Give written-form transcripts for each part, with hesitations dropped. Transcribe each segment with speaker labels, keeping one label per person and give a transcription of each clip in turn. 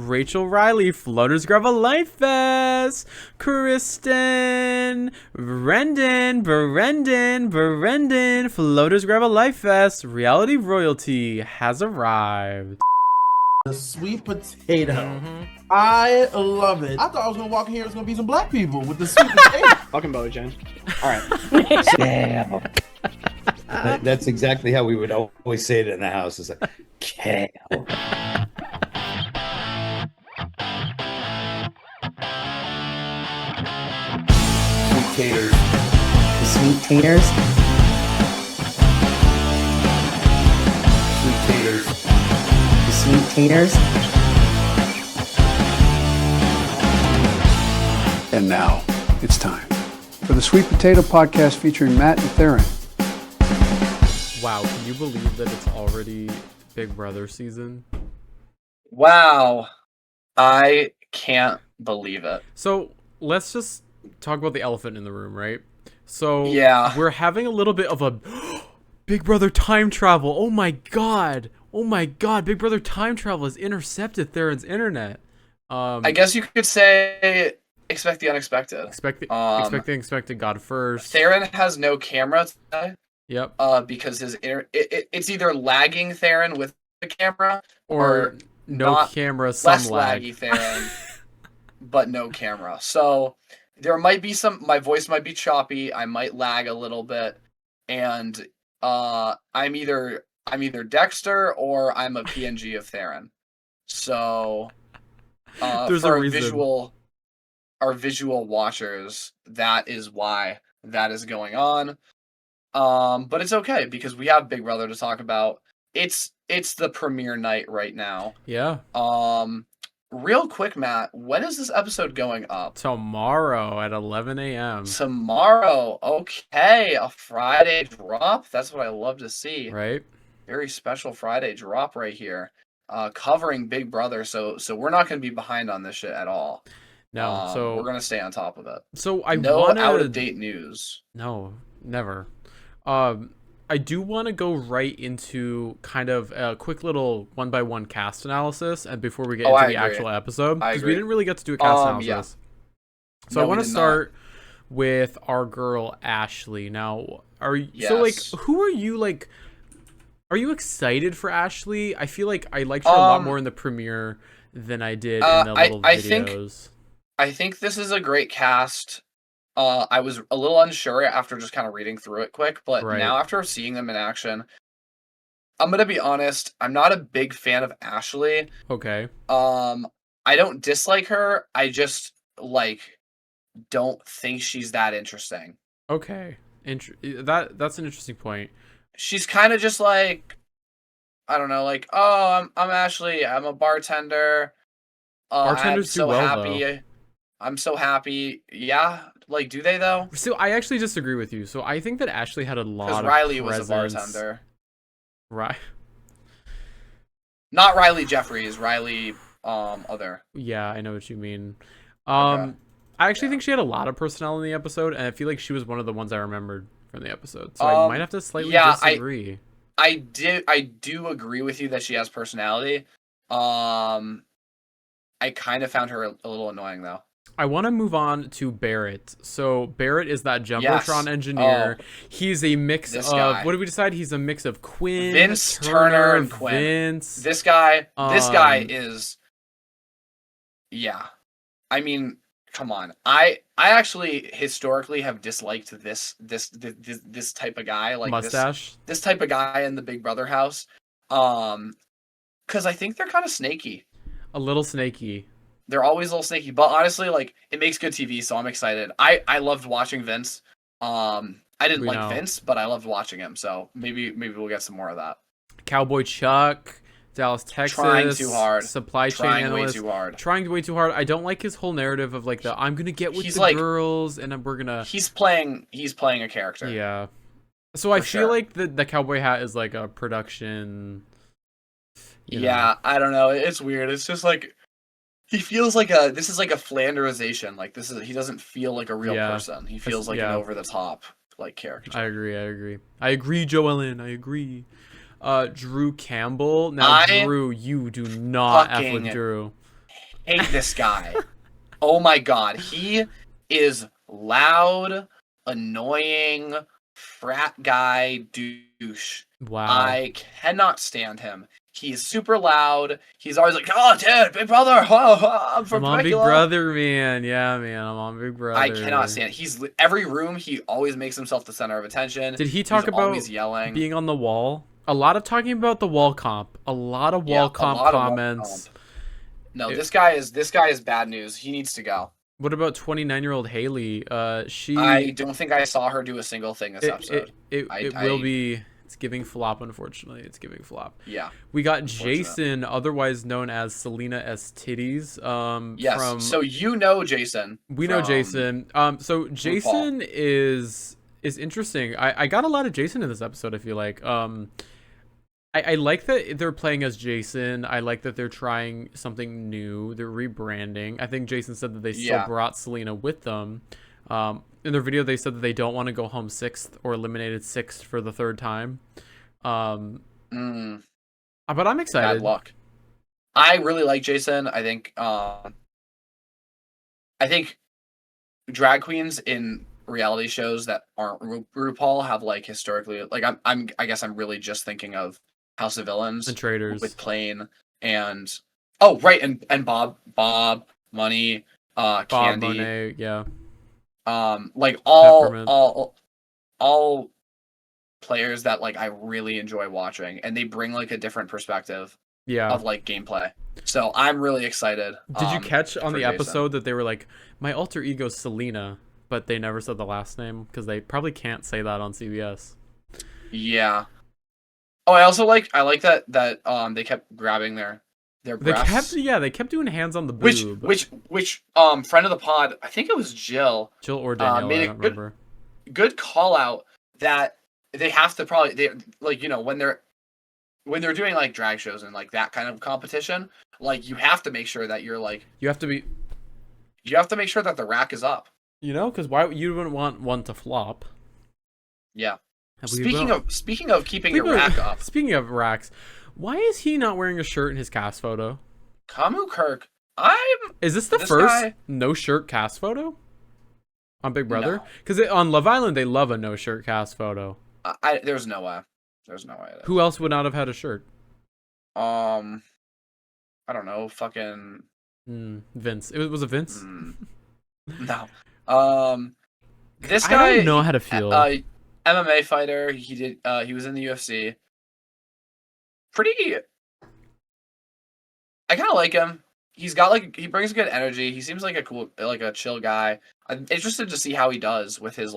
Speaker 1: Rachel Reilly, Floaters Grab a Life Vest, Kristen, Brendan, Floaters Grab a Life Vest, Reality Royalty has arrived.
Speaker 2: The sweet potato. I love it. I thought I was gonna walk in here, it's gonna be some black people with the sweet potato.
Speaker 3: Fucking Bojan. All right.
Speaker 4: Damn. That's exactly how we would always say it in the house. It's like, kale. Sweet taters.
Speaker 5: The sweet taters.
Speaker 4: Sweet taters.
Speaker 5: The sweet taters.
Speaker 6: And now, it's time for the Sweet Potato Podcast featuring Matt and Theron.
Speaker 1: Wow, can you believe that it's already Big Brother season?
Speaker 3: Wow. I can't believe it.
Speaker 1: So let's just talk about the elephant in the room, right? So
Speaker 3: Yeah.
Speaker 1: we're having a little bit of a Big Brother time travel. Oh my god, Big Brother time travel has intercepted Theron's internet.
Speaker 3: I guess you could say expect the unexpected.
Speaker 1: Expect the unexpected. God first.
Speaker 3: Theron has no camera today.
Speaker 1: Yep.
Speaker 3: Because his it's either lagging Theron with the camera
Speaker 1: Or no camera, some
Speaker 3: less
Speaker 1: lag.
Speaker 3: laggy Theron, but no camera. So there might be my voice might be choppy. I might lag a little bit, and I'm either Dexter or I'm a PNG of Theron. So
Speaker 1: There's
Speaker 3: for
Speaker 1: a reason.
Speaker 3: our visual watchers, that is why that is going on. But it's okay because we have Big Brother to talk about. It's the premiere night right now.
Speaker 1: Yeah.
Speaker 3: Real quick, Matt, when is this episode going up?
Speaker 1: Tomorrow at 11 a.m.
Speaker 3: Tomorrow. Okay, a Friday drop. That's what I love to see.
Speaker 1: Right?
Speaker 3: Very special Friday drop right here. Covering Big Brother, so we're not going to be behind on this shit at all.
Speaker 1: No, so
Speaker 3: we're gonna stay on top of it.
Speaker 1: So
Speaker 3: no out of date news.
Speaker 1: No, never. I do want to go right into kind of a quick little one-by-one cast analysis, and before we get into the actual episode, because we didn't really get to do a cast analysis. Yeah. So I want to start with our girl Ashley. Now, who are you like? Are you excited for Ashley? I feel like I liked her a lot more in the premiere than I did in the little videos.
Speaker 3: I think this is a great cast. I was a little unsure after just kind of reading through it quick, but now after seeing them in action, I'm gonna be honest, I'm not a big fan of Ashley.
Speaker 1: Okay.
Speaker 3: I don't dislike her. I just don't think she's that interesting.
Speaker 1: Okay. That's an interesting point.
Speaker 3: She's kind of just I don't know, I'm Ashley, I'm a bartender.
Speaker 1: Bartenders do well,
Speaker 3: happy. Though. I'm so happy. Yeah, do they though?
Speaker 1: So I actually disagree with you. So I think that Ashley had a lot of
Speaker 3: Riley
Speaker 1: presence.
Speaker 3: was a bartender.
Speaker 1: Right.
Speaker 3: Not Riley Jeffries, Riley other.
Speaker 1: Yeah, I know what you mean. I actually think she had a lot of personnel in the episode, and I feel like she was one of the ones I remembered from the episode. So I might have to slightly disagree.
Speaker 3: I do agree with you that she has personality. I kind of found her a little annoying though.
Speaker 1: I want to move on to Barrett. So Barrett is that Jumbotron engineer. He's a mix of what did we decide? He's a mix of Quinn,
Speaker 3: Vince, Turner, and Quinn.
Speaker 1: Vince.
Speaker 3: This guy is. Yeah, I mean, come on. I actually historically have disliked this type of guy,
Speaker 1: mustache.
Speaker 3: This type of guy in the Big Brother house, because I think they're kind of snaky.
Speaker 1: A little snaky.
Speaker 3: They're always a little snaky, but honestly, it makes good TV, so I'm excited. I loved watching Vince. I didn't like Vince, but I loved watching him. So maybe we'll get some more of that.
Speaker 1: Cowboy Chuck, Dallas, Texas.
Speaker 3: Trying too hard.
Speaker 1: Supply chain analyst. Trying way too hard. I don't like his whole narrative of I'm gonna get with the girls and we're gonna.
Speaker 3: He's playing a character.
Speaker 1: Yeah. So I feel like the cowboy hat is like a production.
Speaker 3: Yeah, I don't know. It's weird. It's just he feels this is a Flanderization. He doesn't feel like a real person. He feels like an over the top character.
Speaker 1: I agree, Joellen. I agree. Drew Campbell. Now, Drew, you do not F with Drew.
Speaker 3: hate this guy. Oh my god, he is loud, annoying, frat guy douche.
Speaker 1: Wow.
Speaker 3: I cannot stand him. He's super loud. He's always like, "Oh, dude, Big Brother, I'm from
Speaker 1: I'm on Big
Speaker 3: Temecula."
Speaker 1: Brother, man. Yeah, man, I'm on Big Brother.
Speaker 3: I cannot stand it. He's every room. He always makes himself the center of attention.
Speaker 1: Did he talk about
Speaker 3: always yelling,
Speaker 1: being on the wall? A lot of talking about the wall comp. A lot of wall comp comments.
Speaker 3: No, this guy is bad news. He needs to go.
Speaker 1: What about 29-year-old Haley?
Speaker 3: I don't think I saw her do a single thing this episode.
Speaker 1: It will be. It's giving flop, unfortunately. It's giving flop.
Speaker 3: Yeah.
Speaker 1: We got Jason, otherwise known as Selena S. Titties.
Speaker 3: Yes. So you know Jason.
Speaker 1: We know Jason. So Jason is interesting. I got a lot of Jason in this episode, I feel like. I like that they're playing as Jason. I like that they're trying something new. They're rebranding. I think Jason said that they still brought Selena with them. In their video, they said that they don't want to go home 6th or eliminated 6th for the 3rd time. But I'm excited.
Speaker 3: Bad luck. I really like Jason. I think drag queens in reality shows that aren't RuPaul have like historically like I guess I'm really just thinking of House of Villains
Speaker 1: and Traders
Speaker 3: with Plane and and Bob Money,
Speaker 1: Bob
Speaker 3: Candy,
Speaker 1: Monet, yeah.
Speaker 3: Like all players that like I really enjoy watching, and they bring like a different perspective of like gameplay. So I'm really excited.
Speaker 1: Did you catch on the episode that they were like, my alter ego's Selena, but they never said the last name because they probably can't say that on CBS.
Speaker 3: Yeah. Oh, I like that they kept grabbing their breasts.
Speaker 1: They kept doing hands on the boob.
Speaker 3: Which friend of the pod, I think it was Jill
Speaker 1: or Danielle,
Speaker 3: made
Speaker 1: I don't remember.
Speaker 3: Good call out that they have to probably when they're doing like drag shows and like that kind of competition, like you have to make sure that you're like
Speaker 1: you have to
Speaker 3: make sure that the rack is up.
Speaker 1: Because you wouldn't want one to flop.
Speaker 3: Yeah. Speaking of keeping your rack up.
Speaker 1: Speaking of racks, why is he not wearing a shirt in his cast photo?
Speaker 3: Kamu Kirk,
Speaker 1: is this the first no shirt cast photo on Big Brother? Because on Love Island they love a no shirt cast photo.
Speaker 3: There's no way.
Speaker 1: Who else would not have had a shirt?
Speaker 3: I don't know. Fucking
Speaker 1: Vince. Was it Vince?
Speaker 3: No. This guy.
Speaker 1: I don't know how to feel.
Speaker 3: MMA fighter. He was in the UFC. Pretty. I kind of like him. He brings good energy. He seems like a chill guy. I'm interested to see how he does with his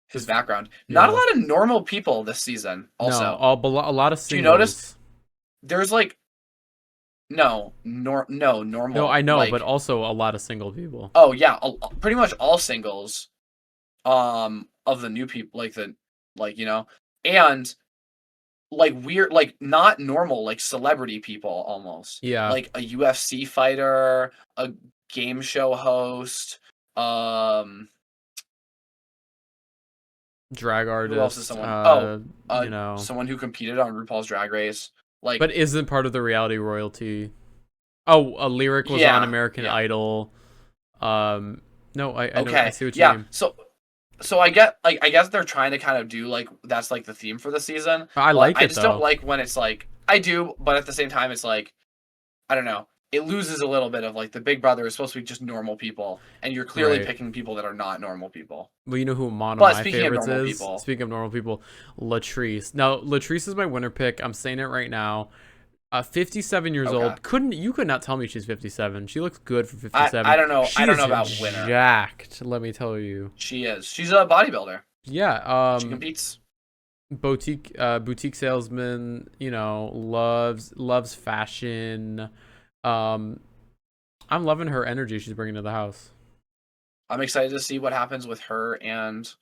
Speaker 3: his background.
Speaker 1: Yeah.
Speaker 3: Not a lot of normal people this season. Also,
Speaker 1: no, a lot of singles.
Speaker 3: Do you notice? There's like normal.
Speaker 1: No, I know, but also a lot of single people.
Speaker 3: Oh yeah, pretty much all singles. Of the new people, and like weird, like not normal, like celebrity people almost.
Speaker 1: Yeah,
Speaker 3: like a UFC fighter, a game show host,
Speaker 1: drag artist.
Speaker 3: Who else is someone? Someone who competed on RuPaul's Drag Race.
Speaker 1: But isn't part of the reality royalty. Oh, a Lyric was on American Idol. No, I see what you mean.
Speaker 3: So I guess they're trying to kind of do like that's like the theme for the season.
Speaker 1: I like it.
Speaker 3: I just don't like when it's like I do, but at the same time it's like I don't know. It loses a little bit of like the Big Brother is supposed to be just normal people, and you're clearly picking people that are not normal people.
Speaker 1: Well, you know who one of my favorites is? Speaking of normal people, Latrice. Now, Latrice is my winner pick. I'm saying it right now. 57 years old. You could not tell me she's 57. She looks good for 57.
Speaker 3: I don't know. I don't know about winner.
Speaker 1: Jacked, let me tell you.
Speaker 3: She is. She's a bodybuilder.
Speaker 1: Yeah.
Speaker 3: She competes.
Speaker 1: Boutique salesman. Loves fashion. I'm loving her energy she's bringing to the house.
Speaker 3: I'm excited to see what happens with her and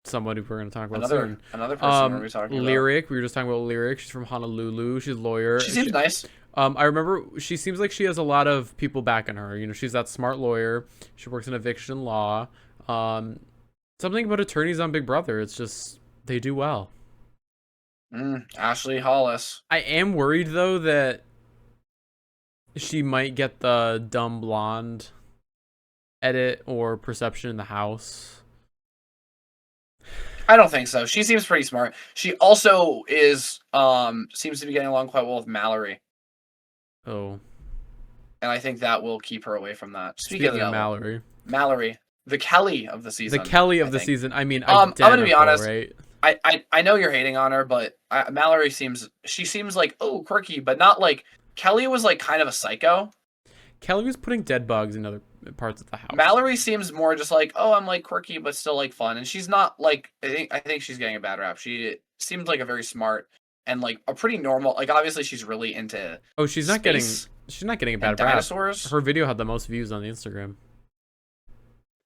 Speaker 1: somebody we're going to talk about soon.
Speaker 3: Another person we're talking about.
Speaker 1: Lyric. We were just talking about Lyric. She's from Honolulu. She's a lawyer.
Speaker 3: She seems nice.
Speaker 1: I remember she seems like she has a lot of people backing her. She's that smart lawyer. She works in eviction law. Something about attorneys on Big Brother. It's just they do well.
Speaker 3: Ashley Hollis.
Speaker 1: I am worried though that she might get the dumb blonde edit or perception in the house.
Speaker 3: I don't think so. She seems pretty smart. She also is seems to be getting along quite well with Mallory.
Speaker 1: Oh.
Speaker 3: And I think that will keep her away from that.
Speaker 1: Speaking of
Speaker 3: Mallory, the Kelly of the season.
Speaker 1: The Kelly of the season. I mean,
Speaker 3: I'm gonna be honest.
Speaker 1: Right?
Speaker 3: I know you're hating on her, but Mallory seems like quirky, but not like Kelly was like kind of a psycho.
Speaker 1: Kelly was putting dead bugs in other parts of the house.
Speaker 3: Mallory seems more just like, oh, I'm like quirky but still like fun, and she's not like I think she's getting a bad rap. She seems like a very smart and like a pretty normal. Like obviously she's really into.
Speaker 1: Oh, she's not getting a bad rap.
Speaker 3: Dinosaurs.
Speaker 1: Her video had the most views on the Instagram.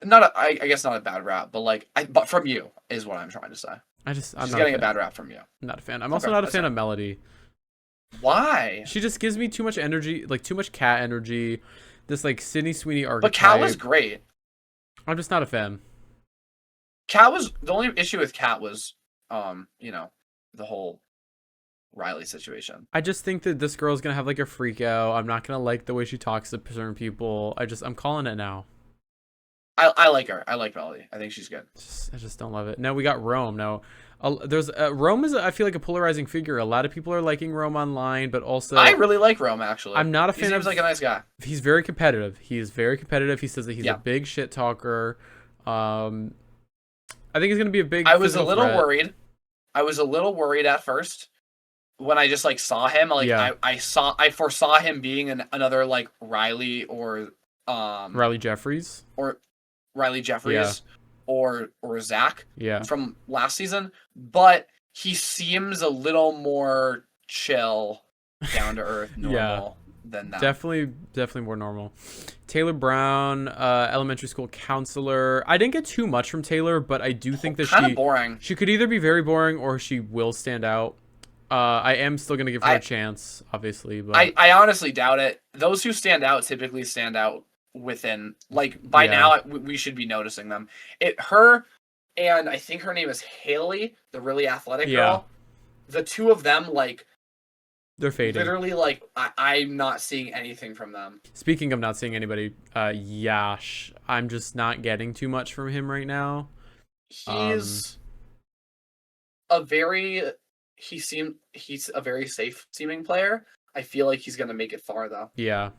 Speaker 3: I guess not a bad rap, but but from you is what I'm trying to say. She's getting a bad rap from you.
Speaker 1: I'm not a fan. I'm also not a fan of Melody.
Speaker 3: Why?
Speaker 1: She just gives me too much energy, like too much Cat energy. This like Sydney Sweeney archetype.
Speaker 3: But Cat was great.
Speaker 1: I'm just not a fan.
Speaker 3: Cat was the only issue with Cat was, the whole Reilly situation.
Speaker 1: I just think that this girl's gonna have like a freak out. I'm not gonna like the way she talks to certain people. I'm calling it now.
Speaker 3: I like her. I like Melody. I think she's good.
Speaker 1: I just don't love it. No, we got Rome. No, there's Rome is I feel like a polarizing figure. A lot of people are liking Rome online, but also
Speaker 3: I really like Rome actually.
Speaker 1: I'm not a fan.
Speaker 3: He seems like a nice guy.
Speaker 1: He's very competitive. He is very competitive. He says that he's a big shit talker. I think he's gonna be a big.
Speaker 3: I was a little worried. I was a little worried at first when I just like saw him. Like I foresaw him being another like Reilly or
Speaker 1: Riley Jeffries
Speaker 3: or Zach
Speaker 1: Yeah.
Speaker 3: from last season, but he seems a little more chill, down to earth, normal than that.
Speaker 1: Definitely more normal. Taylor Brown, elementary school counselor. I didn't get too much from Taylor, but I do think that
Speaker 3: kind of boring.
Speaker 1: She could either be very boring or she will stand out. I am still gonna give her a chance, obviously, but
Speaker 3: I honestly doubt it. Those who stand out typically stand out within by now we should be noticing them. Her and I think her name is Haley, the really athletic girl. The two of them
Speaker 1: they're fading.
Speaker 3: Literally I'm not seeing anything from them. Speaking
Speaker 1: of not seeing ananybody, Yash, I'm just not getting too much from him right now.
Speaker 3: He's a very safe seeming player. I feel like he's gonna make it far though.
Speaker 1: Yeah.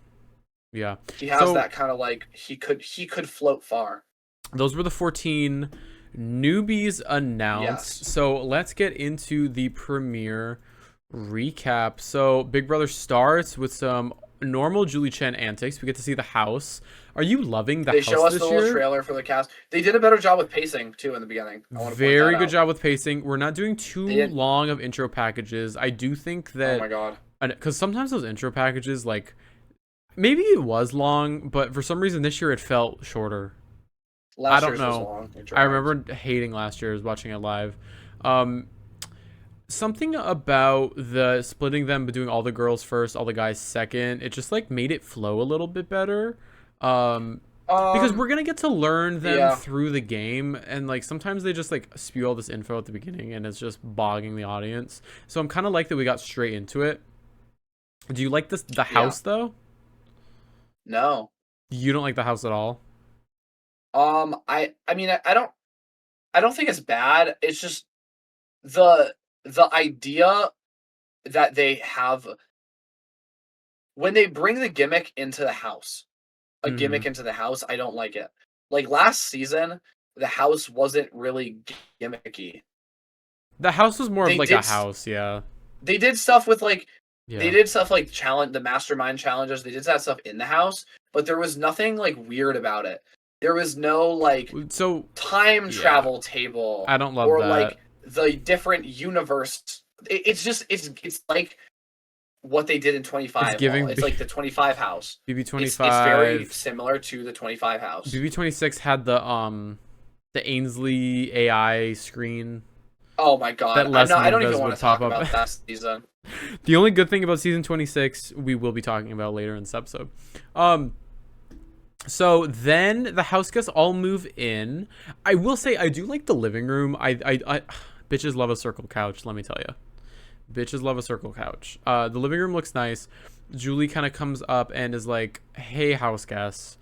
Speaker 3: He has that kind of he could float far.
Speaker 1: Those were the 14 newbies announced.
Speaker 3: Yes.
Speaker 1: So let's get into the premiere recap. So Big Brother starts with some normal Julie Chen antics. We get to see the house. Are you loving the house this year?
Speaker 3: They show us the little trailer for the cast. They did a better job with pacing too in the beginning.
Speaker 1: Very good job with pacing. We're not doing too long of intro packages. I do think that.
Speaker 3: Oh my god.
Speaker 1: Because sometimes those intro packages maybe it was long, but for some reason this year it felt shorter.
Speaker 3: I don't know.
Speaker 1: I remember hating last year's watching it live. Something about the splitting them, but doing all the girls first, all the guys second. It just made it flow a little bit better. Because we're gonna get to learn them through the game, and sometimes they just spew all this info at the beginning, and it's just bogging the audience. So I'm kind of that we got straight into it. Do you like the house though?
Speaker 3: No.
Speaker 1: You don't like the house at all?
Speaker 3: I mean I don't think it's bad. It's just the idea that they have when they bring the gimmick into the house. Gimmick into the house, I don't like it. Last season, the house wasn't really gimmicky.
Speaker 1: The house was more of a house, yeah.
Speaker 3: They did stuff with they did stuff the mastermind challenges. They did that stuff in the house, but there was nothing weird about it. There was no time travel table.
Speaker 1: I don't love
Speaker 3: or
Speaker 1: that.
Speaker 3: The different universe. It's like what they did in 25. It's like the 25 house.
Speaker 1: BB28.
Speaker 3: It's very similar to the 25 house.
Speaker 1: BB28 had the Ainsley AI screen.
Speaker 3: Oh my god! I don't even want to talk about that season.
Speaker 1: The only good thing about season 26 we will be talking about later in this episode. So then the house guests all move in. I will say I do like the living room. I bitches love a circle couch, let me tell you. Bitches love a circle couch. The living room looks nice. Julie kind of comes up and is like, hey, house guests,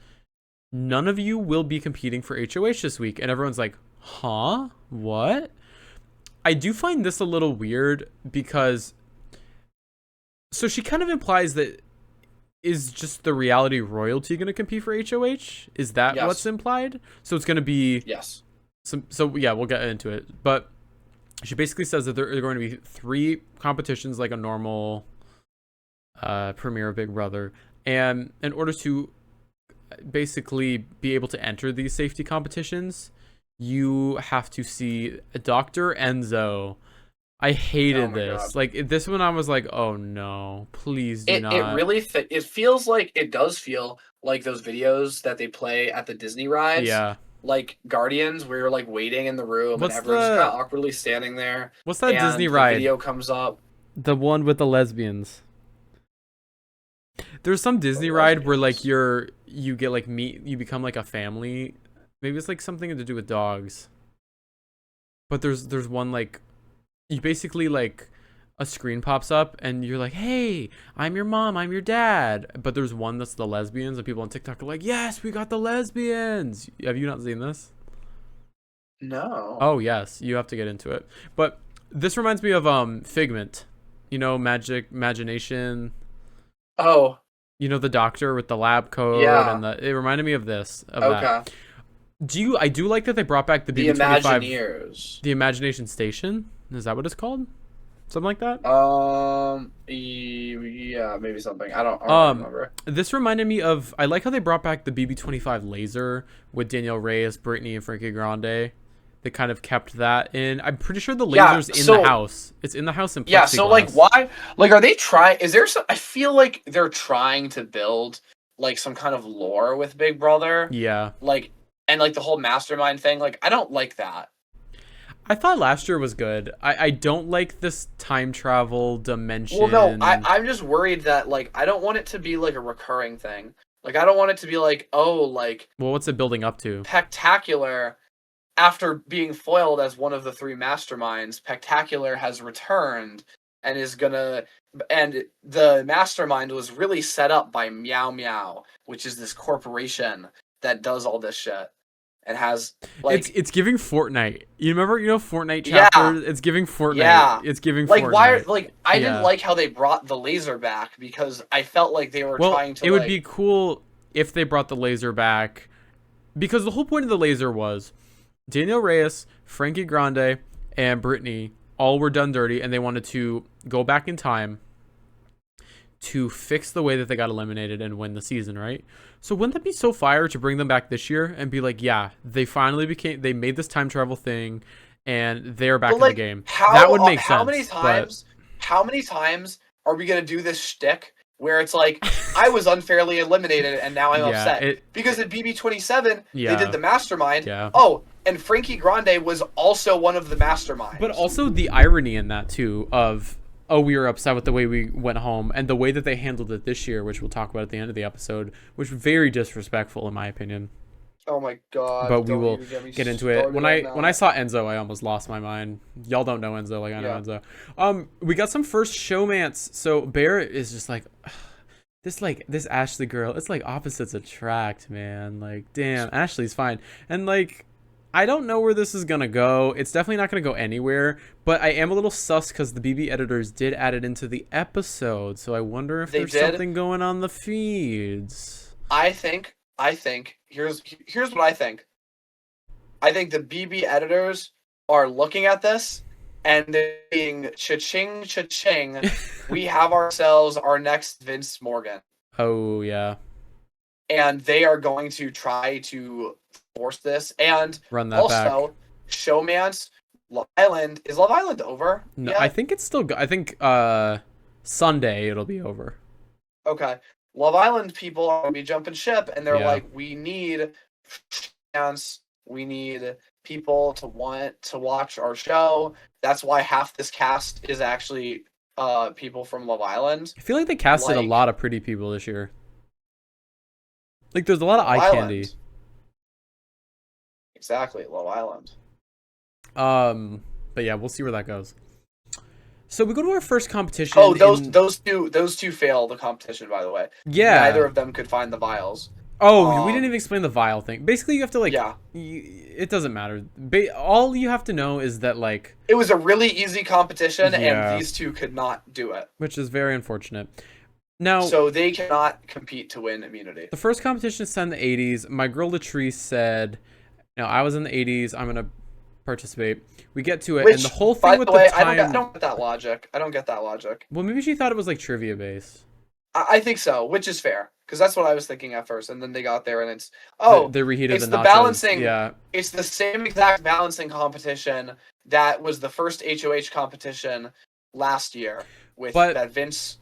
Speaker 1: none of you will be competing for HOH this week. And everyone's like, huh? What? I do find this a little weird because... So she kind of implies that is just the reality royalty going to compete for HOH? Is that what's implied? So it's going to be...
Speaker 3: Yes.
Speaker 1: So yeah, we'll get into it. But she basically says that there are going to be 3 competitions like a normal premiere of Big Brother. And in order to basically be able to enter these safety competitions, you have to see Dr. Enzo. I hated this. God. Like this one, I was like, "Oh no, please do not."
Speaker 3: It really it feels like it does feel like those videos that they play at the Disney rides.
Speaker 1: Yeah,
Speaker 3: like Guardians, where you're like waiting in the room and everyone's kind of awkwardly standing there.
Speaker 1: What's that Disney ride?
Speaker 3: The video comes up.
Speaker 1: The one with the lesbians. There's some Disney ride where like you get like you become like a family. Maybe it's like something to do with dogs. But there's one like. You basically like a screen pops up and you're like, hey, I'm your mom, I'm your dad. But there's one that's the lesbians and people on TikTok are like, yes, we got the lesbians. Have you not seen this?
Speaker 3: No.
Speaker 1: Oh, yes. You have to get into it. But this reminds me of Figment. You know, Imagination.
Speaker 3: Oh.
Speaker 1: You know, the doctor with the lab coat.
Speaker 3: Yeah.
Speaker 1: And it reminded me of this.
Speaker 3: Okay.
Speaker 1: That. I do like that they brought back the BB28.
Speaker 3: Imagineers.
Speaker 1: The Imagination Station. Is that what it's called? Something like that?
Speaker 3: Yeah, maybe something. I don't remember.
Speaker 1: This reminded me of... I like how they brought back the BB28 laser with Danielle Reyes, Brittany, and Frankie Grande. They kind of kept that in. I'm pretty sure the laser's in the house. It's in the house in plexiglass.
Speaker 3: Yeah, so like why... Like are they trying... Is there some... I feel like they're trying to build like some kind of lore with Big Brother.
Speaker 1: Yeah.
Speaker 3: Like... And like the whole mastermind thing. Like I don't like that.
Speaker 1: I thought last year was good. I don't like this time travel dimension.
Speaker 3: Well, no, I'm just worried that, like, I don't want it to be, like, a recurring thing. Like, I don't want it to be, like, oh, like...
Speaker 1: Well, what's it building up to?
Speaker 3: Spectacular, after being foiled as one of the 3 masterminds, Spectacular has returned and is gonna... And the mastermind was really set up by Meow Meow, which is this corporation that does all this shit. And has like
Speaker 1: it's giving Fortnite. You remember Fortnite chapter? Yeah. It's giving Fortnite. Yeah. It's giving
Speaker 3: like
Speaker 1: Fortnite.
Speaker 3: Why like I didn't like how they brought the laser back because I felt like they were trying to.
Speaker 1: It would be cool if they brought the laser back because the whole point of the laser was Danielle Reyes, Frankie Grande, and Brittany all were done dirty and they wanted to go back in time to fix the way that they got eliminated and win the season, right? So wouldn't that be so fire to bring them back this year and be like, yeah, they made this time travel thing and they're back in the game. That would make sense.
Speaker 3: How many times are we going to do this shtick where it's like, I was unfairly eliminated and now I'm upset? Because at BB27, they did the mastermind.
Speaker 1: Yeah.
Speaker 3: Oh, and Frankie Grande was also one of the masterminds.
Speaker 1: But also the irony in that, too, of... Oh, we were upset with the way we went home and the way that they handled it this year, which we'll talk about at the end of the episode, which was very disrespectful in my opinion.
Speaker 3: Oh my god!
Speaker 1: But we will get into it. When I saw Enzo, I almost lost my mind. Y'all don't know Enzo like I know Enzo. We got some first showmance. So Barrett is just like, this Ashley girl. It's like opposites attract, man. Like, damn, Ashley's fine, and like. I don't know where this is going to go. It's definitely not going to go anywhere, but I am a little sus because the BB editors did add it into the episode, so I wonder if there's something going on the feeds.
Speaker 3: I think, here's what I think. I think the BB editors are looking at this and they're being cha-ching, cha-ching. We have ourselves our next Vince Morgan.
Speaker 1: Oh, yeah.
Speaker 3: And they are going to try to force this and
Speaker 1: run that
Speaker 3: also
Speaker 1: back.
Speaker 3: Showmance Love Island. Is Love Island over?
Speaker 1: No, I think it's still I think Sunday it'll be over.
Speaker 3: Okay. Love Island people are gonna be jumping ship and they're like, we need chance, we need people to want to watch our show. That's why half this cast is actually people from Love Island.
Speaker 1: I feel like they casted a lot of pretty people this year. Like there's a lot of eye candy.
Speaker 3: Exactly, Love Island.
Speaker 1: But yeah, we'll see where that goes. So we go to our first competition.
Speaker 3: Oh, those two fail the competition, by the way.
Speaker 1: Yeah.
Speaker 3: Neither of them could find the vials.
Speaker 1: Oh, we didn't even explain the vial thing. Basically, you have to, like...
Speaker 3: Yeah.
Speaker 1: It doesn't matter. All you have to know is that, like...
Speaker 3: It was a really easy competition, and these two could not do it.
Speaker 1: Which is very unfortunate. Now...
Speaker 3: So they cannot compete to win immunity.
Speaker 1: The first competition is set in the 80s. My girl Latrice said, I was in the 80s. I'm going to participate. We get to it, and the whole thing with the time...
Speaker 3: I don't get that logic.
Speaker 1: Well, maybe she thought it was, like, trivia based.
Speaker 3: I think so, which is fair. Because that's what I was thinking at first, and then they got there, and it's
Speaker 1: they reheated the nachos.
Speaker 3: Balancing.
Speaker 1: Yeah,
Speaker 3: it's the same exact balancing competition that was the first HOH competition last year, that Vince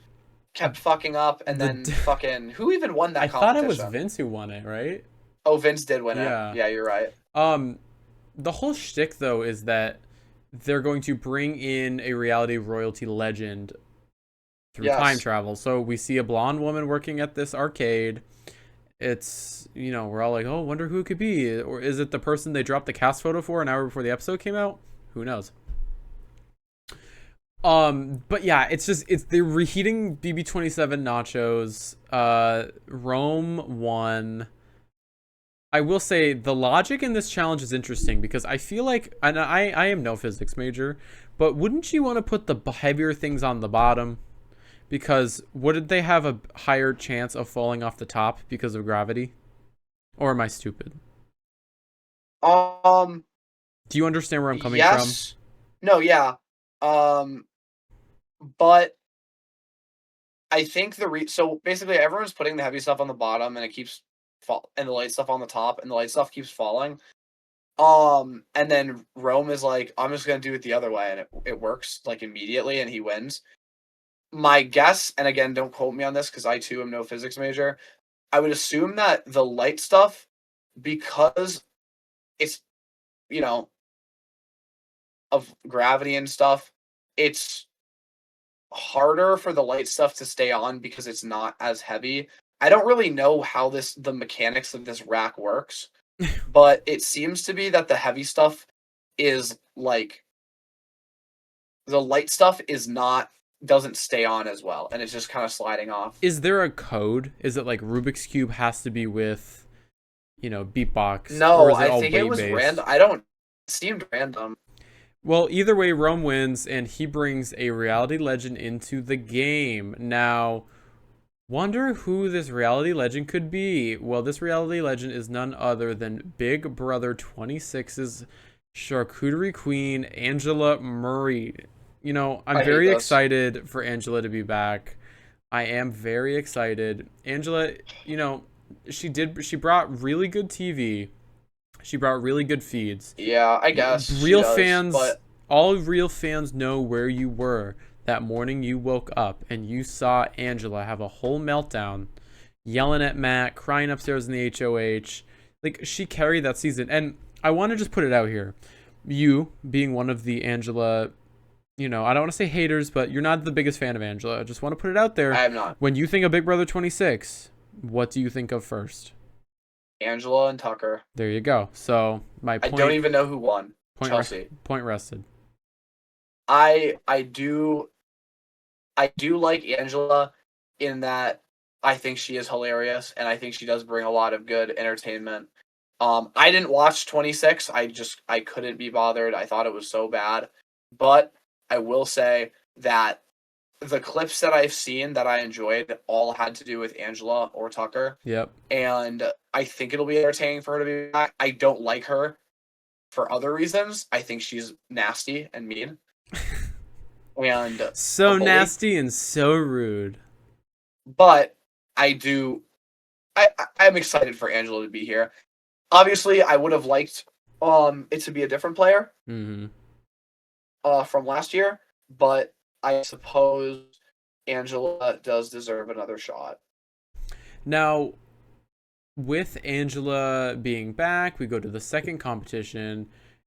Speaker 3: kept fucking up, and then fucking who even won that competition?
Speaker 1: I thought it was Vince who won it, right?
Speaker 3: Oh, Vince did win it. Yeah, you're right.
Speaker 1: The whole shtick though is that they're going to bring in a reality royalty legend through time travel. So we see a blonde woman working at this arcade. It's, we're all like, oh, wonder who it could be. Or is it the person they dropped the cast photo for an hour before the episode came out? Who knows? But yeah, they're reheating BB28 nachos. Rome won. I will say the logic in this challenge is interesting because I feel like, and I am no physics major, but wouldn't you want to put the heavier things on the bottom? Because wouldn't they have a higher chance of falling off the top because of gravity? Or am I stupid? Do you understand where I'm coming from?
Speaker 3: No, yeah. But I think so basically everyone's putting the heavy stuff on the bottom and it keeps and the light stuff on the top, and the light stuff keeps falling. And then Rome is like, I'm just gonna do it the other way, and it works like immediately, and he wins. My guess, and again, don't quote me on this because I too am no physics major, I would assume that the light stuff, because it's, of gravity and stuff, it's harder for the light stuff to stay on because it's not as heavy. I don't really know how the mechanics of this rack works, but it seems to be that the heavy stuff is like, the light stuff doesn't stay on as well, and it's just kind of sliding off.
Speaker 1: Is there a code? Is it like Rubik's Cube has to be with, beatbox?
Speaker 3: No, I think it was random. It seemed random.
Speaker 1: Well, either way, Rome wins, and he brings a reality legend into the game. Now, wonder who this reality legend could be. Well, this reality legend is none other than Big Brother 26's charcuterie queen, Angela Murray. I'm very excited for Angela to be back. I am very excited. Angela, she brought really good TV. She brought really good feeds.
Speaker 3: Yeah, I guess.
Speaker 1: All real fans know where you were that morning you woke up and you saw Angela have a whole meltdown, yelling at Matt, crying upstairs in the HOH. Like, she carried that season. And I want to just put it out here. You, being one of the Angela... I don't want to say haters, but you're not the biggest fan of Angela. I just want to put it out there.
Speaker 3: I am not.
Speaker 1: When you think of Big Brother 26, what do you think of first?
Speaker 3: Angela and Tucker.
Speaker 1: There you go. So my point,
Speaker 3: I don't even know who won. Chelsea.
Speaker 1: Point rested.
Speaker 3: I do like Angela in that I think she is hilarious, and I think she does bring a lot of good entertainment. I didn't watch 26. I couldn't be bothered. I thought it was so bad. But I will say that the clips that I've seen that I enjoyed all had to do with Angela or Tucker.
Speaker 1: Yep.
Speaker 3: And I think it'll be entertaining for her to be back. I don't like her for other reasons. I think she's nasty and mean. And
Speaker 1: so nasty and so rude.
Speaker 3: But I'm excited for Angela to be here. Obviously, I would have liked it to be a different player.
Speaker 1: Mm-hmm.
Speaker 3: From last year, but I suppose Angela does deserve another shot.
Speaker 1: Now, with Angela being back, we go to the second competition,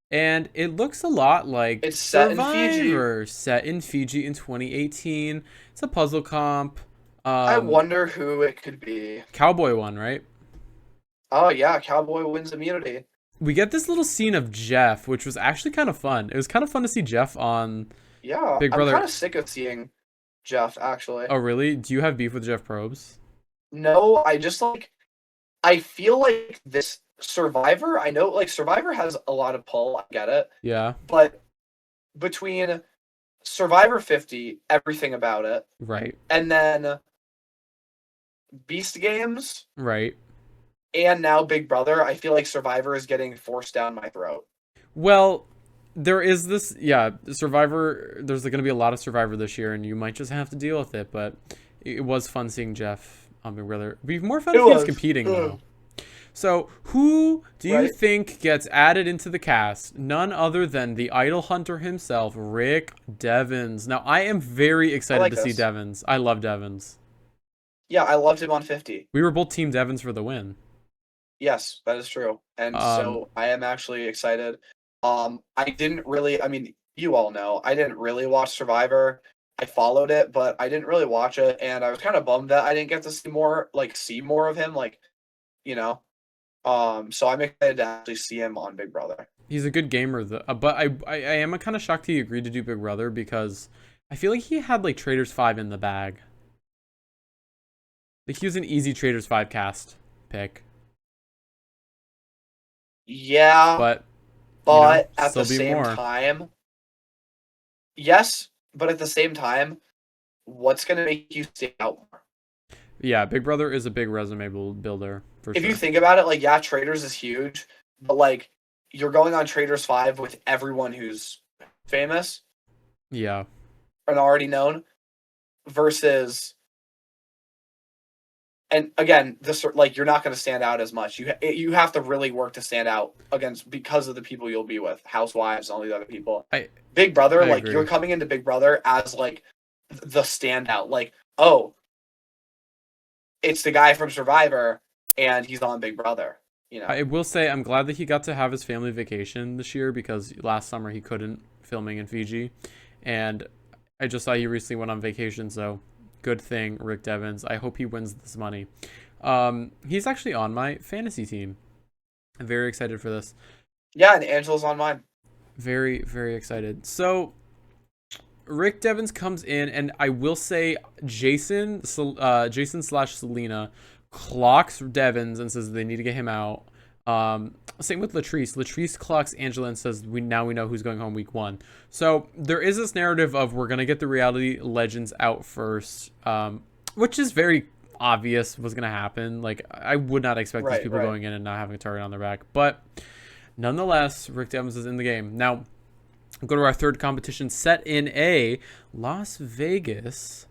Speaker 1: and it looks a lot like
Speaker 3: it's Survivor,
Speaker 1: set in Fiji in 2018. It's a puzzle comp.
Speaker 3: I wonder who it could be.
Speaker 1: Cowboy won, right?
Speaker 3: Oh yeah, Cowboy wins immunity.
Speaker 1: We get this little scene of Jeff, which was actually kind of fun. It was kind of fun to see Jeff on
Speaker 3: Yeah,
Speaker 1: Big
Speaker 3: I'm
Speaker 1: Brother.
Speaker 3: kind of sick of seeing Jeff, actually.
Speaker 1: Oh, really? Do you have beef with Jeff Probst?
Speaker 3: No, I just like, I feel like this Survivor, I know like Survivor has a lot of pull, I get it.
Speaker 1: Yeah.
Speaker 3: But between Survivor 50, everything about it,
Speaker 1: Right.
Speaker 3: and then Beast Games,
Speaker 1: Right.
Speaker 3: and now Big Brother, I feel like Survivor is getting forced down my throat.
Speaker 1: Well, there is this, Survivor. There's going to be a lot of Survivor this year, and you might just have to deal with it. But it was fun seeing Jeff on Big Brother. It'd be more fun if he was competing, though. So, who do you think gets added into the cast? None other than the idol hunter himself, Rick Devens. Now, I am very excited to see Devens. I love Devens.
Speaker 3: Yeah, I loved him on 50.
Speaker 1: We were both Team Devens for the win.
Speaker 3: Yes, that is true. And so I am actually excited. I didn't really, I mean, you all know, I didn't really watch Survivor. I followed it, but I didn't really watch it, and I was kind of bummed that I didn't get to see more of him, like, you know. So I'm excited to actually see him on Big Brother.
Speaker 1: He's a good gamer, but I am kind of shocked he agreed to do Big Brother because I feel like he had like Traders 5 in the bag. Like he was an easy Traders 5 cast pick.
Speaker 3: Yeah,
Speaker 1: but
Speaker 3: at the same time, yes, but at the same time, what's gonna make you stand out more?
Speaker 1: Yeah, Big Brother is a big resume builder.
Speaker 3: If you think about it, like, yeah, Traders is huge, but like you're going on Traders 5 with everyone who's famous,
Speaker 1: yeah,
Speaker 3: and already known, versus. And again, this like you're not going to stand out as much. You have to really work to stand out because of the people you'll be with, housewives, and all these other people. Big Brother, like you're coming into Big Brother as like the standout. Like, oh, it's the guy from Survivor, and he's on Big Brother. You know,
Speaker 1: I will say I'm glad that he got to have his family vacation this year because last summer he couldn't, filming in Fiji, and I just saw he recently went on vacation, so. Good thing, Rick Devens. I hope he wins this money. He's actually on my fantasy team. I'm very excited for this.
Speaker 3: Yeah, and Angela's on mine.
Speaker 1: Very, very excited. So, Rick Devens comes in, and I will say Jason / Selena clocks Devens and says they need to get him out. Same with Latrice. Latrice clocks Angela and says we know who's going home week 1. So there is this narrative of we're gonna get the reality legends out first, which is very obvious was gonna happen. Like I would not expect these people going in and not having a target on their back, but nonetheless, Rick Devens is in the game. Now, go to our third competition set in a Las Vegas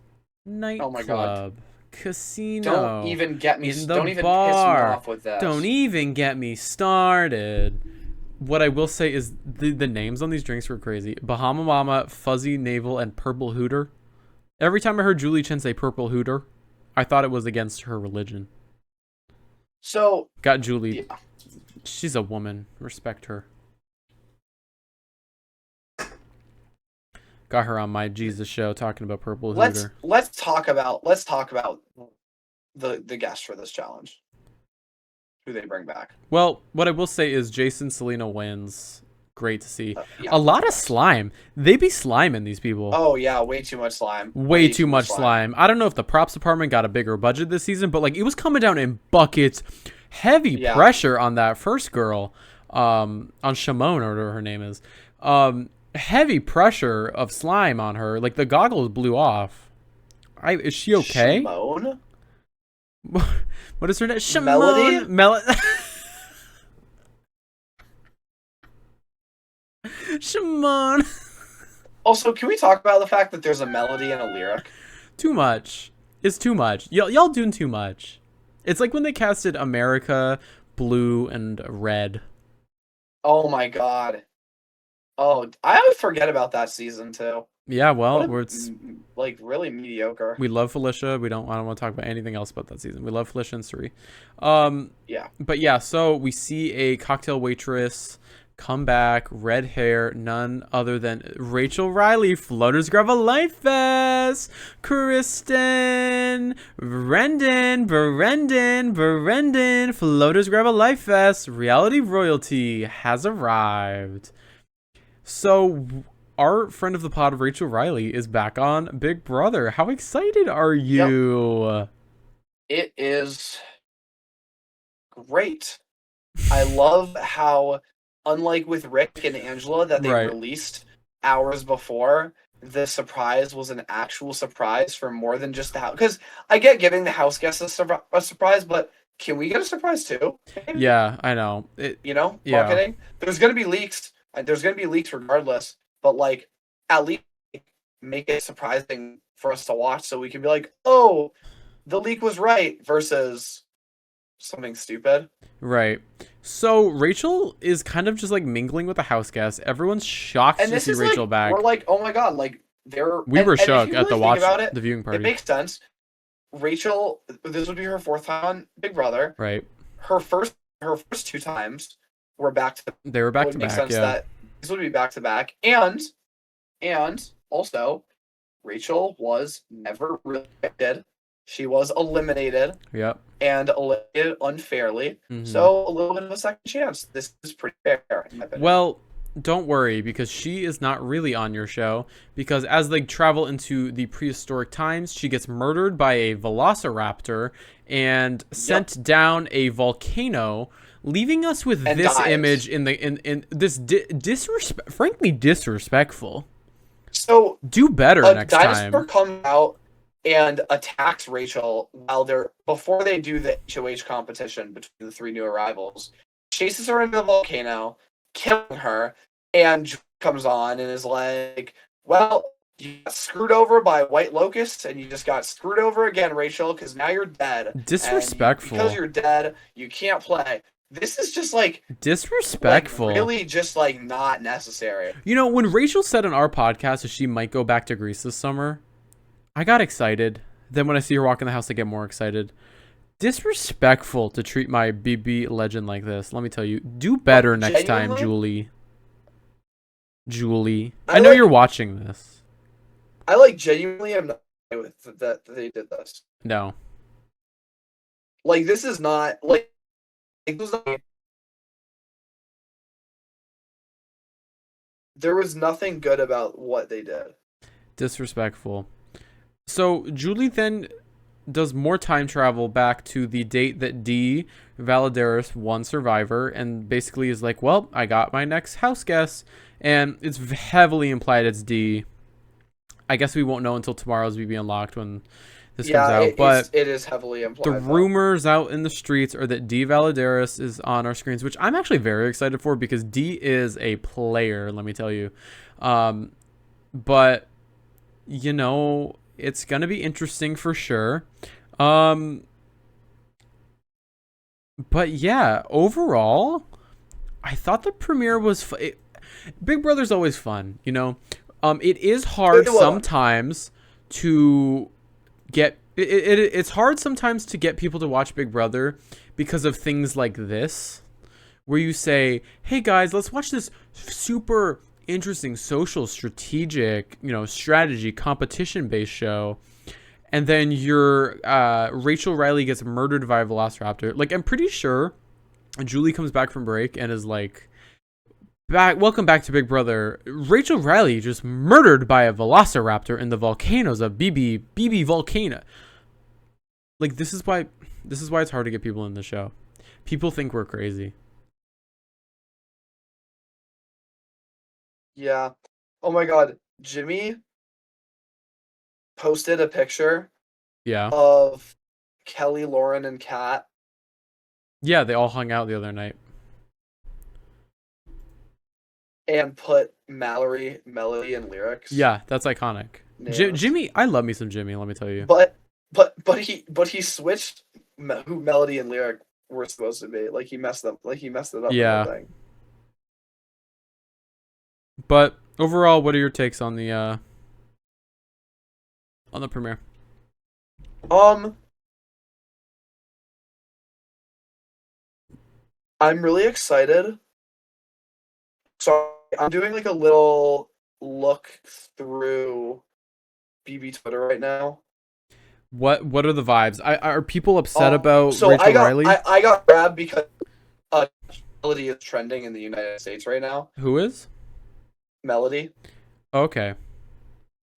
Speaker 1: nightclub. Casino.
Speaker 3: Don't even get me. Don't even
Speaker 1: bar.
Speaker 3: Piss me off with that.
Speaker 1: Don't even get me started. What I will say is the names on these drinks were crazy. Bahama Mama, Fuzzy Navel, and Purple Hooter. Every time I heard Julie Chen say Purple Hooter, I thought it was against her religion.
Speaker 3: So
Speaker 1: got Julie. Yeah. She's a woman. Respect her. Got her on my Jesus show talking about Purple Hooter.
Speaker 3: Let's talk about the guests for this challenge. Who they bring back.
Speaker 1: Well, what I will say is Jason Selena wins. Great to see. A lot of slime. They be sliming these people.
Speaker 3: Oh yeah, way too much slime.
Speaker 1: Way too much slime. I don't know if the props department got a bigger budget this season, but like it was coming down in buckets. Heavy pressure on that first girl. On Shimon or whatever her name is. Heavy pressure of slime on her. Like the goggles blew off. Is she okay?
Speaker 3: Shimon?
Speaker 1: What is her name?
Speaker 3: Melody?
Speaker 1: Shimon.
Speaker 3: Also, can we talk about the fact that there's a melody and a lyric?
Speaker 1: Too much. It's too much. Y'all doing too much. It's like when they casted America, Blue, and Red.
Speaker 3: Oh my god. Oh, I always forget about that season too.
Speaker 1: Yeah, well, it's
Speaker 3: like really mediocre.
Speaker 1: We love Felicia. I don't want to talk about anything else about that season. We love Felicia and Suri.
Speaker 3: Yeah.
Speaker 1: But yeah, so we see a cocktail waitress come back, red hair, none other than Rachel Reilly, Floaters Grab a Light Fest, Kristen, Brendan, Floaters Grab a Light Fest, reality royalty has arrived. So our friend of the pod, Rachel Reilly, is back on Big Brother. How excited are you?
Speaker 3: Yep. It is great. I love how, unlike with Rick and Angela that they released hours before, the surprise was an actual surprise for more than just the house. Because I get giving the house guests a surprise, but can we get a surprise too? Maybe?
Speaker 1: Yeah, I know.
Speaker 3: Marketing.
Speaker 1: Yeah.
Speaker 3: There's going to be leaks. There's going to be leaks regardless. But like, at least make it surprising for us to watch, so we can be like, "Oh, the leak was right," versus something stupid.
Speaker 1: Right. So Rachel is kind of just like mingling with the house guests. Everyone's shocked to see Rachel back.
Speaker 3: We're like, "Oh my god!" Like
Speaker 1: we were shook at the viewing party.
Speaker 3: It makes sense. Rachel, this would be her 4th time on Big Brother.
Speaker 1: Right.
Speaker 3: Her first 2 times were back to.
Speaker 1: They were back to back.
Speaker 3: Makes sense that this would be back to back, and also, Rachel was never really elected. She was eliminated.
Speaker 1: Yep.
Speaker 3: And eliminated unfairly. Mm-hmm. So a little bit of a second chance. This is pretty fair, in my opinion.
Speaker 1: Well, don't worry, because she is not really on your show. Because as they travel into the prehistoric times, she gets murdered by a velociraptor and sent down a volcano, leaving us with this image in this frankly disrespectful.
Speaker 3: So
Speaker 1: do better next time. A
Speaker 3: dinosaur comes out and attacks Rachel before they do the HOH competition between the 3 new arrivals. Chases her into the volcano, killing her, and comes on and is like, "Well, you got screwed over by white locusts, and you just got screwed over again, Rachel, because now you're dead.
Speaker 1: Disrespectful.
Speaker 3: Because you're dead, you can't play." This is just like
Speaker 1: disrespectful.
Speaker 3: Like, really just like not necessary.
Speaker 1: You know, when Rachel said on our podcast that she might go back to Greece this summer, I got excited. Then when I see her walk in the house, I get more excited. Disrespectful to treat my BB legend like this. Let me tell you, do better next time, Julie. I know you're watching this.
Speaker 3: I genuinely am not with that they did this.
Speaker 1: No.
Speaker 3: Like, this is not like. There was nothing good about what they did.
Speaker 1: Disrespectful. So Julie then does more time travel back to the date that D. Valadares won Survivor, and basically is like, "Well, I got my next house guest," and it's heavily implied it's D. I guess we won't know until tomorrow's BB Unlocked when this comes out, but
Speaker 3: it is heavily implied.
Speaker 1: The rumors out in the streets are that D. Valadares is on our screens, which I'm actually very excited for because D is a player, let me tell you. But, you know, it's going to be interesting for sure. But yeah, overall, I thought the premiere was Big Brother's always fun, you know. It is hard sometimes to get it's hard sometimes to get people to watch Big Brother because of things like this, where you say, "Hey guys, let's watch this super interesting social strategic, you know, strategy competition based show," and then your Rachel Reilly gets murdered by a velociraptor. Like, I'm pretty sure Julie comes back from break and is like, "Welcome back to Big Brother. Rachel Reilly just murdered by a velociraptor in the volcanoes of BB volcano." Like, this is why it's hard to get people in the show. People think we're crazy.
Speaker 3: Yeah. Oh my god, Jimmy posted a picture of Kelly, Lauren, and Kat.
Speaker 1: Yeah, they all hung out the other night.
Speaker 3: And put Mallory, melody, and lyrics.
Speaker 1: Yeah, that's iconic. Jimmy, I love me some Jimmy, let me tell you.
Speaker 3: But he switched who melody and lyric were supposed to be. Like, he messed it up.
Speaker 1: Yeah. But overall, what are your takes on the premiere?
Speaker 3: I'm really excited. So I'm doing like a little look through BB Twitter right now.
Speaker 1: What are the vibes? Are people upset about Rachel Reilly?
Speaker 3: I got grabbed because Melody is trending in the United States right now.
Speaker 1: Who is?
Speaker 3: Melody.
Speaker 1: Okay.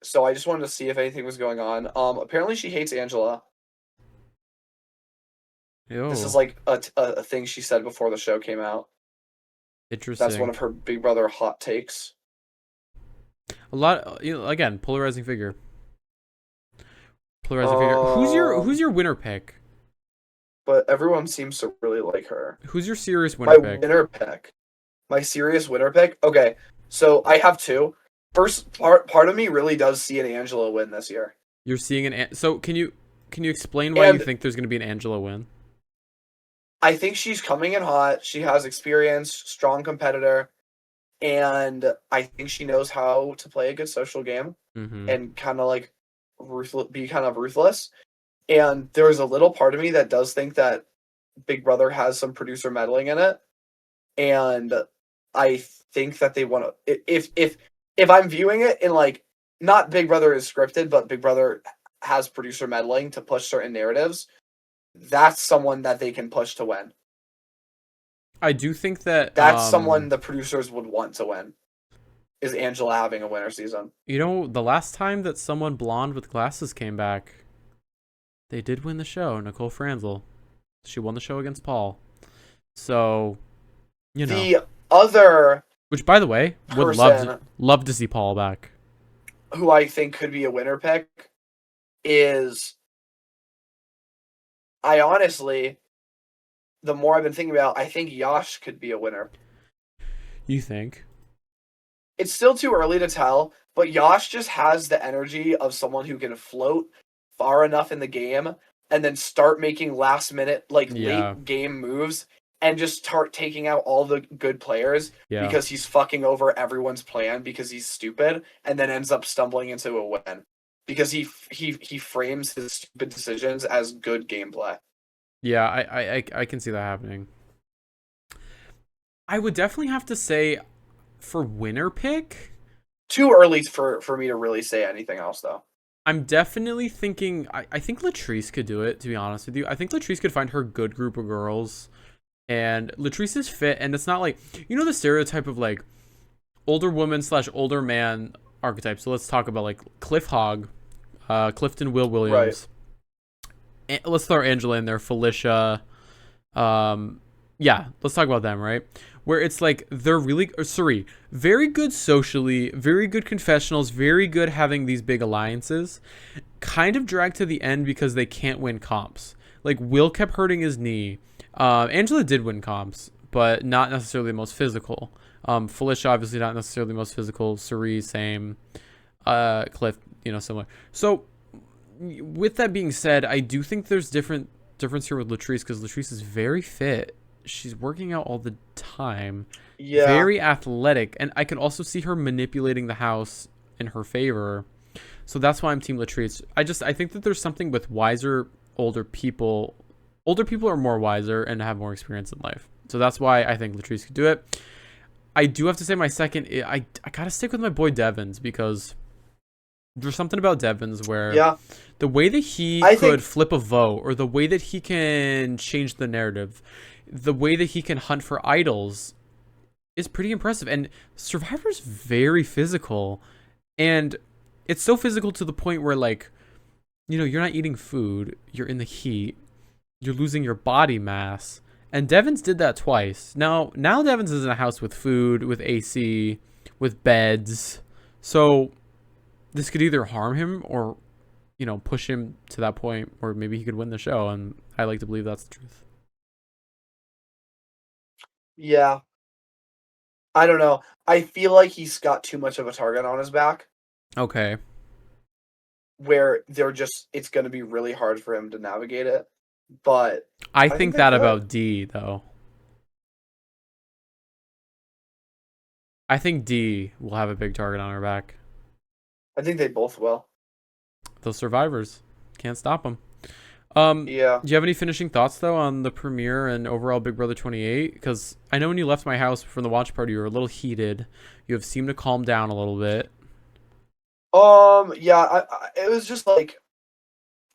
Speaker 3: So I just wanted to see if anything was going on. Apparently she hates Angela.
Speaker 1: Ew.
Speaker 3: This is like a thing she said before the show came out.
Speaker 1: Interesting.
Speaker 3: That's one of her Big Brother hot takes.
Speaker 1: A lot, again, polarizing figure. Polarizing figure. Who's your winner pick?
Speaker 3: But everyone seems to really like her.
Speaker 1: Who's your serious winner pick?
Speaker 3: My serious winner pick? Okay, so I have two. First, part of me really does see an Angela win this year.
Speaker 1: You're seeing so can you explain why you think there's going to be an Angela win?
Speaker 3: I think she's coming in hot. She has experience, strong competitor, and I think she knows how to play a good social game and kind of like be kind of ruthless. And there's a little part of me that does think that Big Brother has some producer meddling in it, and I think that they want to. If I'm viewing it in like not Big Brother is scripted, but Big Brother has producer meddling to push certain narratives, that's someone that they can push to win.
Speaker 1: I do think that
Speaker 3: that's someone the producers would want to win. Is Angela having a winter season?
Speaker 1: You know, the last time that someone blonde with glasses came back, they did win the show. Nicole Franzel, she won the show against Paul. So, you know,
Speaker 3: the other,
Speaker 1: which by the way, would love to see Paul back.
Speaker 3: Who I think could be a winner pick is, I honestly, the more I've been thinking about, I think Yash could be a winner.
Speaker 1: You think?
Speaker 3: It's still too early to tell, but Yash just has the energy of someone who can float far enough in the game and then start making last minute, late game moves and just start taking out all the good players because he's fucking over everyone's plan because he's stupid and then ends up stumbling into a win because he frames his stupid decisions as good gameplay.
Speaker 1: Yeah, I can see that happening. I would definitely have to say for winner pick,
Speaker 3: too early for me to really say anything else though.
Speaker 1: I'm definitely thinking I think Latrice could do it, to be honest with you. I think Latrice could find her good group of girls. And Latrice is fit, and it's not like, you know, the stereotype of like older woman / older man archetype. So let's talk about like Cliff Hogg, Clifton Will Williams. Right. Let's throw Angela in there, Felicia. Let's talk about them, right? Where it's like they're really, very good socially, very good confessionals, very good having these big alliances. Kind of dragged to the end because they can't win comps. Like Will kept hurting his knee. Angela did win comps, but not necessarily the most physical. Felicia, obviously not necessarily the most physical. Suri, same. Cliff, similar. So, with that being said, I do think there's difference here with Latrice because Latrice is very fit. She's working out all the time. Yeah. Very athletic, and I can also see her manipulating the house in her favor. So that's why I'm Team Latrice. I think that there's something with wiser older people. Older people are more wiser and have more experience in life. So that's why I think Latrice could do it. I do have to say my second, I got to stick with my boy Devins because there's something about Devins where the way that he could flip a vote or the way that he can change the narrative, the way that he can hunt for idols is pretty impressive. And Survivor's very physical. And it's so physical to the point where, like, you're not eating food. You're in the heat. You're losing your body mass. And Devins did that twice. Now Devins is in a house with food, with AC, with beds. So this could either harm him or, push him to that point where maybe he could win the show. And I like to believe that's the truth.
Speaker 3: Yeah. I don't know. I feel like he's got too much of a target on his back.
Speaker 1: Okay.
Speaker 3: Where it's going to be really hard for him to navigate it. But
Speaker 1: I think that about D, though. I think D will have a big target on her back.
Speaker 3: I think they both will.
Speaker 1: Those survivors. Can't stop them. Do you have any finishing thoughts, though, on the premiere and overall Big Brother 28? Because I know when you left my house from the watch party, you were a little heated. You have seemed to calm down a little bit.
Speaker 3: It was just like,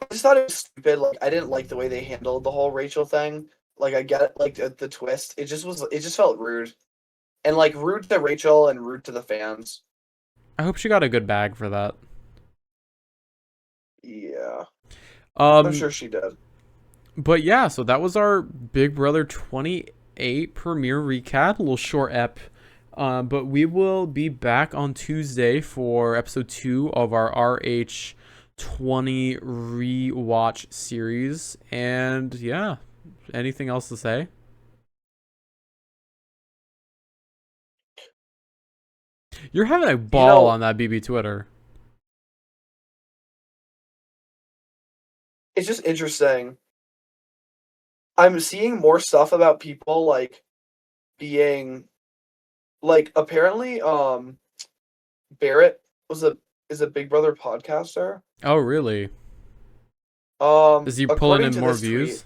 Speaker 3: I just thought it was stupid. Like, I didn't like the way they handled the whole Rachel thing. Like, I get it, like the twist. It just felt rude, and like rude to Rachel and rude to the fans.
Speaker 1: I hope she got a good bag for that.
Speaker 7: Yeah. I'm sure she did.
Speaker 1: But yeah, so that was our Big Brother 28 premiere recap. A little short ep. But we will be back on Tuesday for episode 2 of our RH20 rewatch series. And yeah, anything else to say? You're having a ball on that BB Twitter.
Speaker 7: It's just interesting. I'm seeing more stuff about people like being like apparently Barrett is a Big Brother podcaster.
Speaker 1: Oh really? Is he pulling in more views?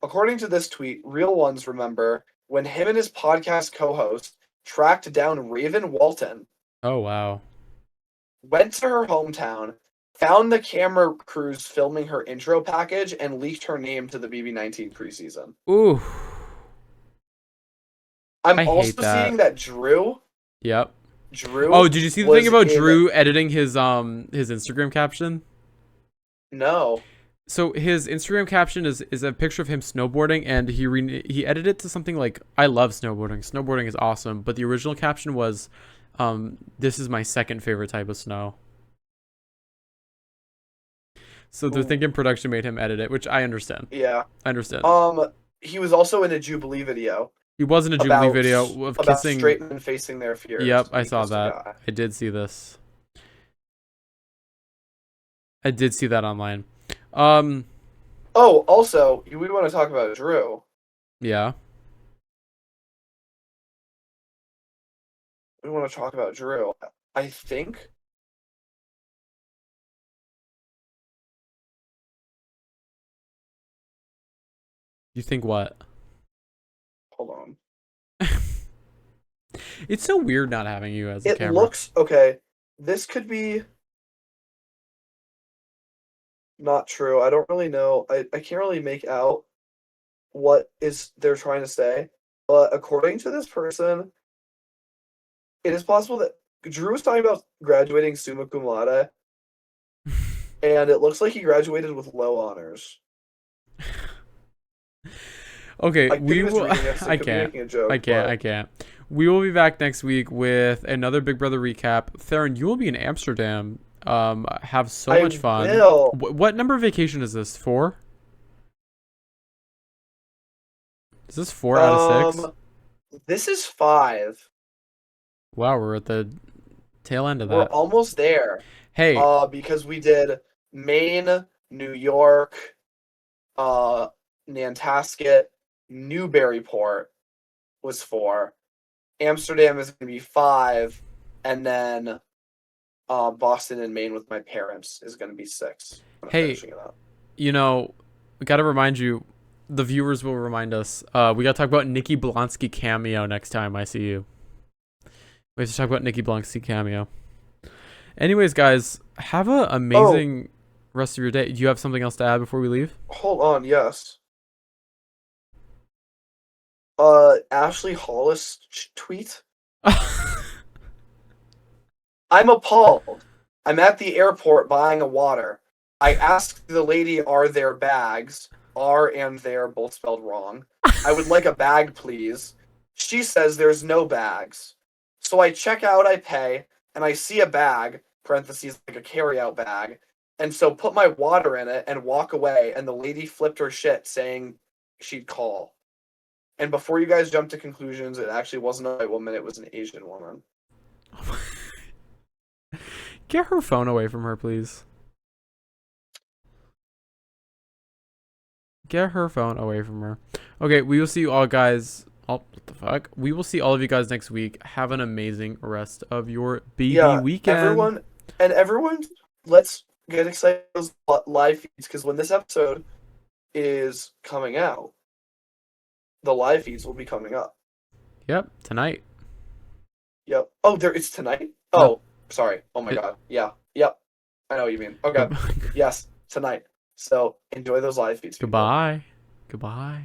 Speaker 7: According to this tweet, real ones remember when him and his podcast co-host tracked down Raven Walton.
Speaker 1: Oh wow.
Speaker 7: Went to her hometown, found the camera crews filming her intro package, and leaked her name to the BB19 preseason.
Speaker 1: Ooh.
Speaker 7: I'm also seeing that Drew.
Speaker 1: Yep.
Speaker 7: Drew.
Speaker 1: Oh, did you see the thing about Drew editing his Instagram caption?
Speaker 7: No.
Speaker 1: So his Instagram caption is a picture of him snowboarding, and he edited it to something like, "I love snowboarding. Snowboarding is awesome." But the original caption was, "This is my second favorite type of snow." So they're thinking production made him edit it, which I understand.
Speaker 7: Yeah.
Speaker 1: I understand.
Speaker 7: He was also in a Jubilee video.
Speaker 1: He was in a Jubilee video of kissing
Speaker 7: straight men facing their fears.
Speaker 1: Yep, I saw that. I did see this. I did see that online.
Speaker 7: Oh, also, we want to talk about Drew.
Speaker 1: Yeah.
Speaker 7: We want to talk about Drew. I think.
Speaker 1: You think what?
Speaker 7: Hold on.
Speaker 1: It's so weird not having you as a camera.
Speaker 7: It looks okay. This could be not true. I don't really know. I can't really make out what they're trying to say. But according to this person, it is possible that Drew was talking about graduating summa cum laude, and it looks like he graduated with low honors.
Speaker 1: Okay, we will. I can't. We will be back next week with another Big Brother recap. Theron, you will be in Amsterdam. Have so much fun. What number vacation is this? 4? Is this 4 out of 6?
Speaker 7: This is 5.
Speaker 1: Wow, we're at the tail end of that.
Speaker 7: We're almost there.
Speaker 1: Hey.
Speaker 7: Because we did Maine, New York, Nantasket, Newburyport was 4. Amsterdam is going to be 5, and then Boston and Maine with my parents is going to be 6.
Speaker 1: Hey, you know, we got to remind you, the viewers will remind us, we got to talk about Nikki Blonsky cameo next time I see you. We have to talk about Nikki Blonsky cameo. Anyways, guys, have an amazing rest of your day. Do you have something else to add before we leave?
Speaker 7: Hold on, yes. Ashley Hollis tweet. I'm appalled. I'm at the airport buying a water. I asked the lady, are there bags? Are and there both spelled wrong. I would like a bag, please. She says there's no bags. So I check out, I pay, and I see a bag, parentheses, like a carry-out bag, and so put my water in it and walk away, and the lady flipped her shit saying she'd call. And before you guys jump to conclusions, it actually wasn't a white woman, it was an Asian woman.
Speaker 1: Get her phone away from her, please. Get her phone away from her. Okay, we will see you all guys. Oh, what the fuck? We will see all of you guys next week. Have an amazing rest of your BB weekend.
Speaker 7: Everyone, let's get excited for those live feeds, because when this episode is coming out, the live feeds will be coming up.
Speaker 1: Yep, tonight.
Speaker 7: Yep. Oh, it's tonight? Oh, sorry. Oh my god. Yeah. Yep. I know what you mean. Okay. Yes, tonight. So enjoy those live feeds.
Speaker 1: Goodbye. Goodbye.